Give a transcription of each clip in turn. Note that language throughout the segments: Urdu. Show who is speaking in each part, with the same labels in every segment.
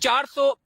Speaker 1: 400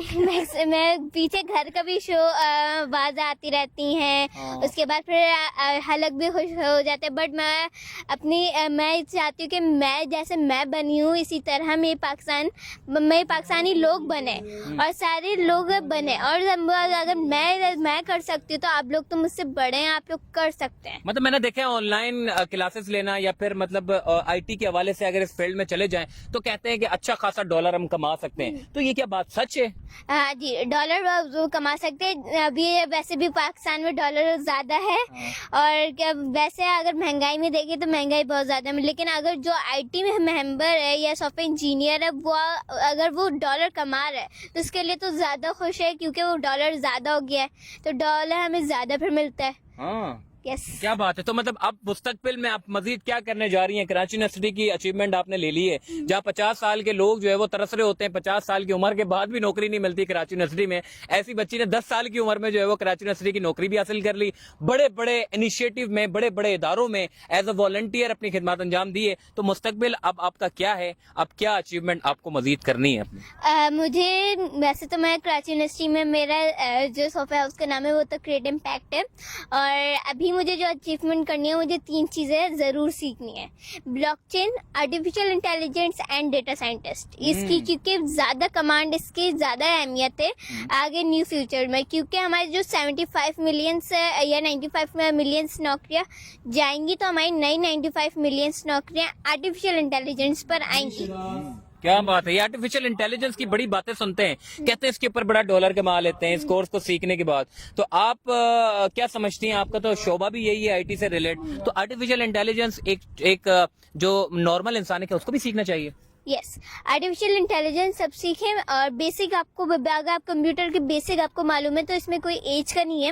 Speaker 2: میں پیچھے گھر کا بھی شو آواز آتی رہتی ہیں, اس کے بعد پھر حلق بھی خوش ہو جاتے ہیں. بٹ میں چاہتی ہوں کہ میں جیسے میں بنی ہوں اسی طرح میں پاکستانی لوگ بنے اور سارے لوگ بنے, اور اگر میں کر سکتی ہوں تو آپ لوگ تو مجھ سے بڑے ہیں, آپ لوگ کر سکتے ہیں.
Speaker 1: مطلب میں نے دیکھا آن لائن کلاسز لینا یا پھر مطلب آئی ٹی کے حوالے سے اگر اس فیلڈ میں چلے جائیں تو کہتے ہیں کہ اچھا خاصا ڈالر ہم کما سکتے ہیں, تو یہ کیا بات سچ ہے؟
Speaker 2: ہاں جی, ڈالر کما سکتے ہیں. ابھی ویسے بھی پاکستان میں ڈالر زیادہ ہے, اور ویسے اگر مہنگائی میں دیکھیں تو مہنگائی بہت زیادہ ہے, لیکن اگر جو آئی ٹی میں ممبر ہے یا سافٹ ویئر انجینئر ہے وہ اگر وہ ڈالر کما رہا ہے تو اس کے لیے تو زیادہ خوش ہے, کیونکہ وہ ڈالر زیادہ ہو گیا ہے تو ڈالر ہمیں زیادہ پھر ملتا ہے.
Speaker 1: ہاں
Speaker 2: یس,
Speaker 1: کیا بات ہے. تو مطلب اب مستقبل میں آپ مزید کیا کرنے جا رہی ہیں؟ کراچی یونیورسٹی کی اچیومنٹ آپ نے لے لی ہے, جہاں 50 سال کے لوگ جو ہے وہ ترس رہے ہوتے ہیں, 50 سال کی عمر کے بعد بھی نوکری نہیں ملتی کراچی یونیورسٹی میں. ایسی بچی نے 10 سال کی عمر میں جو ہے وہ کراچی یونیورسٹی کی نوکری بھی حاصل کر لی, بڑے بڑے انیشیٹو میں, بڑے بڑے اداروں میں ایز اے والنٹیئر اپنی خدمات انجام دی ہے. تو مستقبل اب آپ کا کیا ہے, اب کیا اچیومنٹ آپ کو مزید کرنی ہے؟
Speaker 2: مجھے ویسے تو میں کراچی یونیورسٹی میں میرا جو سافٹ ویئر ہاؤس کا نام ہے وہ تو کریٹ امپیکٹ ہے, اور ابھی مجھے جو اچیومنٹ کرنی ہے مجھے 3 چیزیں ضرور سیکھنی ہے: blockchain, artificial intelligence and data scientist. اس کی کیونکہ زیادہ کمانڈ, اس کی زیادہ اہمیت ہے آگے نیو فیوچر میں, کیونکہ ہمارے جو 75 ملینس یا 95 ملینس نوکریاں جائیں گی تو ہماری نئی 95 ملینس نوکریاں آرٹیفیشل انٹیلیجنس پر آئیں گی.
Speaker 1: کیا بات ہے. یہ آرٹیفیشل انٹیلیجنس کی بڑی باتیں سنتے ہیں, کہتے ہیں اس کے اوپر بڑا ڈالر کما لیتے ہیں اس کورس کو سیکھنے کے بعد. تو آپ کیا سمجھتی ہیں, آپ کا تو شعبہ بھی یہی ہے آئی ٹی سے ریلیٹ, تو آرٹیفیشل انٹیلیجنس ایک جو نارمل انسان ہے اس کو بھی سیکھنا چاہیے؟
Speaker 2: یس, آرٹیفیشیل انٹیلیجنس سب سیکھیں, اور بیسک آپ کو اگر آپ کمپیوٹر کے بیسک آپ کو معلوم ہے تو اس میں کوئی ایج کا نہیں ہے,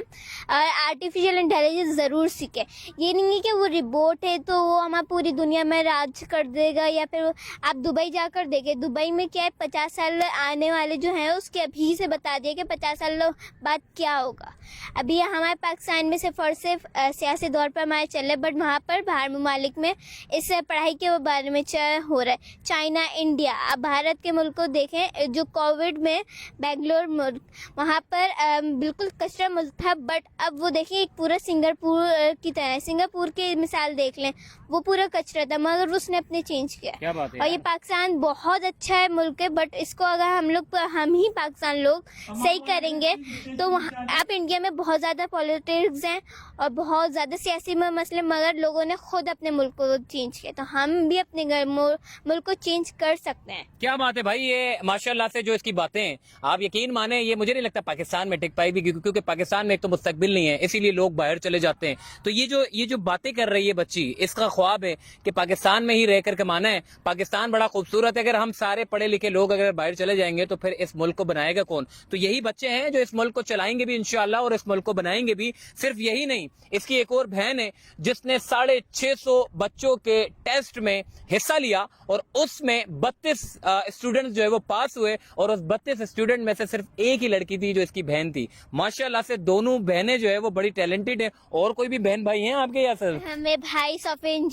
Speaker 2: اور آرٹیفیشیل انٹیلیجنس ضرور سیکھیں. یہ نہیں ہے کہ وہ روبوٹ ہے تو وہ ہمیں پوری دنیا میں راج کر دے گا, یا پھر آپ دبئی جا کر دیکھیں. دبئی میں کیا ہے, 50 سال آنے والے جو ہیں اس کے ابھی سے بتا دیا کہ 50 سال بعد کیا ہوگا. ابھی ہمارے پاکستان میں صرف اور صرف سیاسی دور پر ہمارے چل رہے, بٹ وہاں پر باہر ممالک میں اس پڑھائی کے بارے میں ہو رہا ہے. چائنا, انڈیا, اب بھارت کے ملک کو دیکھیں, جو کووڈ میں بنگلور ملک, وہاں پر بالکل کچرا ملک تھا, بٹ اب وہ دیکھیں ایک پورا سنگاپور کی طرح. سنگاپور کی مثال دیکھ لیں, وہ پورا کچرا تھا مگر اس نے اپنے چینج کیا. اور یہ پاکستان بہت اچھا ہے ملک ہے, بٹ اس کو اگر ہم ہی پاکستان لوگ صحیح کریں گے تو آپ انڈیا میں بہت زیادہ پالیٹکس ہیں اور بہت زیادہ سیاسی مسئلے, مگر لوگوں نے خود اپنے ملک کو چینج کیا, تو ہم بھی اپنے ملک کو چینج کر سکتے ہیں. کیا
Speaker 1: بات ہے بھائی, یہ ماشاءاللہ سے جو اس کی باتیں ہیں, آپ یقین مانیں یہ مجھے نہیں لگتا پاکستان میں ٹک پائے بھی, کیونکہ پاکستان میں ایک تو مستقبل نہیں ہے, اسی لیے لوگ باہر چلے جاتے ہیں. تو یہ جو باتیں کر رہی ہے بچی, اس کا خواب ہے کہ پاکستان میں ہی رہ کر کمانا ہے. پاکستان بڑا خوبصورت ہے, اگر ہم سارے پڑھے لکھے لوگ اگر باہر چلے جائیں گے تو پھر اس ملک کو بنائے گا کون؟ تو یہی بچے ہیں جو اس ملک کو چلائیں گے بھی انشاءاللہ, اور اس ملک کو بنائیں گے بھی. صرف یہی نہیں, اس کی ایک اور بہن ہے جس نے 650 بچوں کے ٹیسٹ میں حصہ لیا, اور اس میں 32 اسٹوڈنٹس جو ہے وہ پاس ہوئے, اور اس 32 اسٹوڈنٹ میں سے صرف ایک ہی لڑکی تھی جو اس کی بہن تھی. ماشاءاللہ سے دونوں بہنیں جو ہے وہ بڑی ٹیلنٹڈ ہیں. اور کوئی بھی بہن بھائی ہیں آپ کے؟ یا سر
Speaker 2: میرے بھائی سافٹ ویئر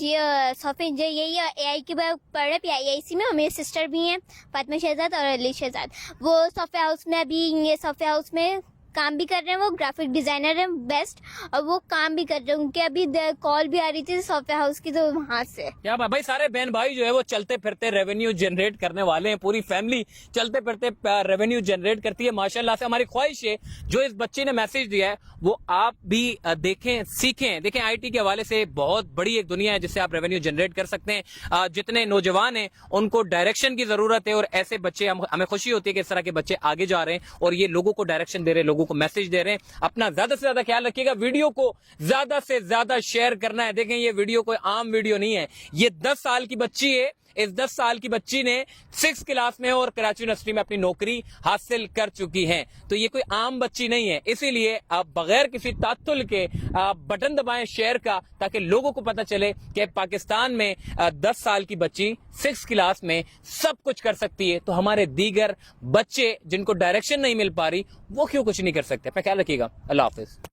Speaker 2: یہی اے آئی کے پڑھ رہے PIIC میں, اور میرے سسٹر بھی ہیں فاطمہ شہزاد اور علی شہزاد. وہ سافٹ ویئر ہاؤس میں ابھی یہ سافٹ ویئر ہاؤس میں کام بھی کر رہے ہیں, وہ گرافک ڈیزائنر ہیں بیسٹ, اور وہ کام بھی کر رہے ہیں. ان کے ابھی کال بھی آ رہی تھی سافٹ ویئر ہاؤس کی, تو وہاں سے
Speaker 1: کیا بھائی سارے بہن بھائی جو ہے وہ چلتے پھرتے ریونیو جنریٹ کرنے والے ہیں, پوری فیملی چلتے پھرتے ریونیو جنریٹ کرتی ہے. ماشاءاللہ سے ہماری خواہش ہے جو اس بچے نے میسج دیا ہے وہ آپ بھی دیکھیں, سیکھیں. دیکھیں آئی ٹی کے حوالے سے بہت بڑی ایک دنیا ہے جس سے آپ ریونیو جنریٹ کر سکتے ہیں. جتنے نوجوان ہیں ان کو ڈائریکشن کی ضرورت ہے, اور ایسے بچے ہمیں خوشی ہوتی ہے کہ اس طرح کے بچے آگے جا رہے ہیں اور یہ لوگوں کو ڈائریکشن دے رہے ہیں, لوگوں کو میسج دے رہے ہیں. اپنا زیادہ سے زیادہ خیال رکھیے گا, ویڈیو کو زیادہ سے زیادہ شیئر کرنا ہے. دیکھیں یہ ویڈیو کوئی عام ویڈیو نہیں ہے, یہ 10 سال کی بچی ہے. اس 10 سال کی بچی نے 6 کلاس میں اور کراچی یونیورسٹی میں اپنی نوکری حاصل کر چکی ہے. تو یہ کوئی عام بچی نہیں ہے, اسی لیے آپ بغیر کسی تعطل کے بٹن دبائیں شیئر کا, تاکہ لوگوں کو پتہ چلے کہ پاکستان میں 10 سال کی بچی 6 کلاس میں سب کچھ کر سکتی ہے. تو ہمارے دیگر بچے جن کو ڈائریکشن نہیں مل پا رہی وہ کیوں کچھ نہیں کر سکتے؟ اپنا خیال رکھیے گا. اللہ حافظ.